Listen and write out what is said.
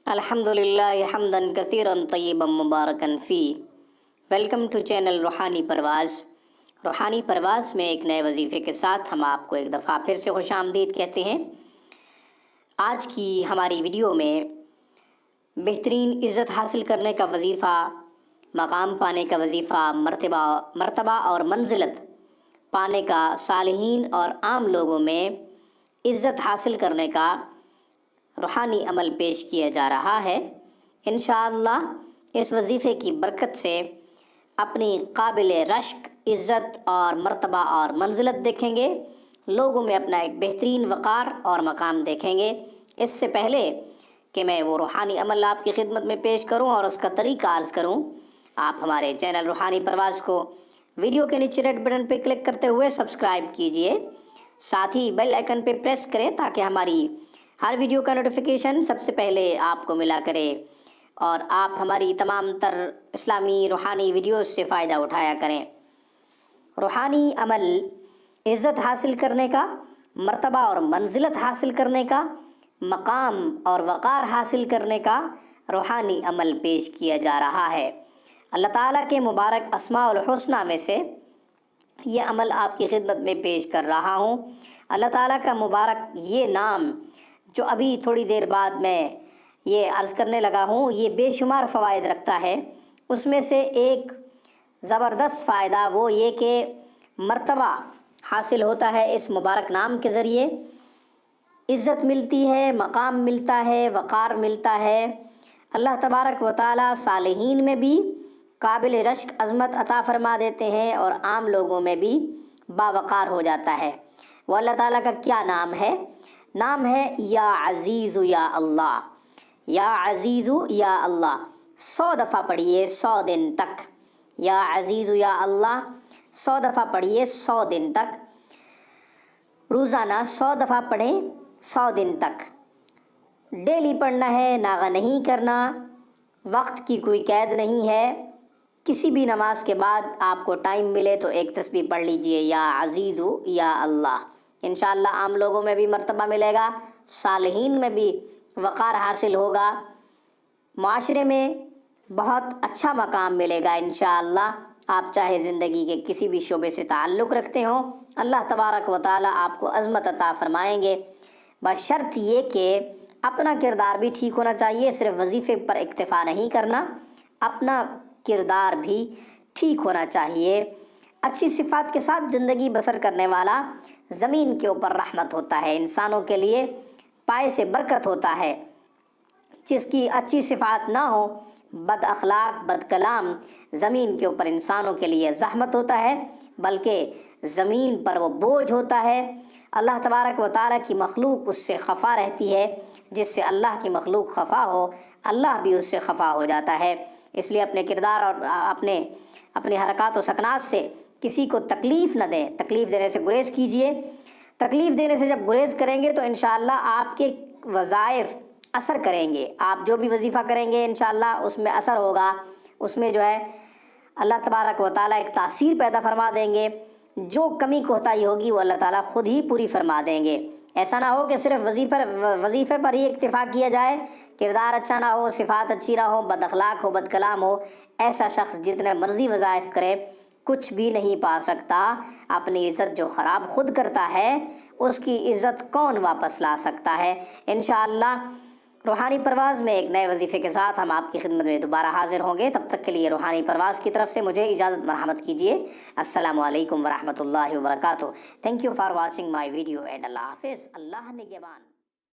अल्हम्दुलिल्लाह हम्दन कसीरन तय्यबन मुबारकन फ़ी। Welcome to channel रूहानी परवाज़। रूहानी परवाज़ में एक नए वजीफ़े के साथ हम आपको एक दफ़ा फिर से खुशामदीद कहते हैं। आज की हमारी वीडियो में बेहतरीन इज़्ज़त हासिल करने का वजीफ़ा, मकाम पाने का वजीफ़ा, मर्तबा और मंजिलत पाने का, सालिहीन और आम लोगों में इज़्ज़त हासिल करने का रूहानी अमल पेश किया जा रहा है। इंशाअल्लाह इस वजीफ़े की बरकत से अपनी काबिल रश्क इज़्ज़त और मर्तबा और मंजिलत देखेंगे, लोगों में अपना एक बेहतरीन वक़ार और मकाम देखेंगे। इससे पहले कि मैं वो रूहानी अमल आपकी खिदमत में पेश करूं और उसका तरीका अर्ज़ करूं, आप हमारे चैनल रूहानी परवाज़ को वीडियो के नीचे रेड बटन पर क्लिक करते हुए सब्सक्राइब कीजिए। साथ ही बेल आइकन पर प्रेस करें ताकि हमारी हर वीडियो का नोटिफिकेशन सबसे पहले आपको मिला करे और आप हमारी तमाम तर इस्लामी रूहानी वीडियोस से फ़ायदा उठाया करें। रूहानी अमल इज़्ज़त हासिल करने का, मर्तबा और मंजिलत हासिल करने का, मकाम और वक़ार हासिल करने का रूहानी अमल पेश किया जा रहा है। अल्लाह ताला के मुबारक अस्माउल हुस्ना में से ये अमल आपकी खिदमत में पेश कर रहा हूँ। अल्लाह ताला का मुबारक ये नाम जो अभी थोड़ी देर बाद मैं ये अर्ज़ करने लगा हूँ, ये बेशुमार फ़वाइद रखता है। उसमें से एक ज़बरदस्त फ़ायदा वो ये कि मर्तबा हासिल होता है इस मुबारक नाम के ज़रिए, इज़्ज़त मिलती है, मकाम मिलता है, वक़ार मिलता है। अल्लाह तबारक व तआला सालिहीन में भी काबिल रश्क अज़मत अता फ़रमा देते हैं और आम लोगों में भी बावक़ार हो जाता है। वो अल्लाह ताला का क्या नाम है? नाम है या अज़ीज़ु या अल्लाह। या अज़ीज़ु या अल्लाह 100 दफ़ा पढ़िए 100 दिन तक। या अज़ीज़ु या अल्लाह 100 दफ़ा पढ़िए 100 दिन तक। रोज़ाना 100 दफ़ा पढ़ें 100 दिन तक। डेली पढ़ना है, नागा नहीं करना, वक्त की कोई कैद नहीं है। किसी भी नमाज के बाद आपको टाइम मिले तो एक तस्बीह पढ़ लीजिए, या अज़ीज़ु या अल्लाह। इंशाअल्लाह आम लोगों में भी मर्तबा मिलेगा, सालिहीन में भी वक़ार हासिल होगा, माशरे में बहुत अच्छा मकाम मिलेगा इंशाअल्लाह। आप चाहे ज़िंदगी के किसी भी शोबे से ताल्लुक़ रखते हों, अल्लाह तबारक व तआला आपको अज़मत अता फ़रमाएँगे। बशर्त ये कि अपना किरदार भी ठीक होना चाहिए। सिर्फ वजीफ़े पर इक्तिफ़ा नहीं करना, अपना किरदार भी ठीक होना चाहिए। अच्छी सिफ़ात के साथ ज़िंदगी बसर करने वाला ज़मीन के ऊपर रहमत होता है, इंसानों के लिए पाए से बरकत होता है। जिसकी अच्छी सिफ़ात ना हो, बद अखलाक, बद कलाम, ज़मीन के ऊपर इंसानों के लिए ज़हमत होता है, बल्कि ज़मीन पर वो बोझ होता है। अल्लाह तबारक व तआला की मखलूक उससे खफा रहती है। जिससे अल्लाह की मखलूक खफा हो, अल्लाह भी उससे खफा हो जाता है। इसलिए अपने किरदार और अपने हरकत व सकनात से किसी को तकलीफ़ न दें। तकलीफ़ देने से गुरेज़ कीजिए। तकलीफ़ देने से जब गुरेज़ करेंगे तो इंशाअल्लाह आपके वज़ाइफ़ असर करेंगे। आप जो भी वजीफ़ा करेंगे इंशाअल्लाह उसमें असर होगा। उसमें जो है अल्लाह तबारक व तआला एक तासीर पैदा फरमा देंगे। जो कमी कोताही होगी वो अल्लाह ताला खुद ही पूरी फरमा देंगे। ऐसा ना हो कि सिर्फ वजीफ़े पर ही इक्तिफ़ा किया जाए, किरदार अच्छा ना हो, सिफ़ात अच्छी ना हो, बद अखलाक हो, बद कलाम हो। ऐसा शख्स जितने मर्ज़ी वज़ाइफ़ करे कुछ भी नहीं पा सकता। अपनी इज़्ज़त जो ख़राब खुद करता है उसकी इज़्ज़त कौन वापस ला सकता है। इंशाअल्लाह रूहानी परवाज़ में एक नए वजीफ़े के साथ हम आपकी खिदमत में दोबारा हाज़िर होंगे। तब तक के लिए रूहानी परवाज़ की तरफ से मुझे इजाज़त मरहमत कीजिए। अस्सलामु अलैकुम वरहमतुल्लाहि वबरकातुहू। Thank you for watching my video and Allah हाफ़िज़। अल्लाह निगहबान।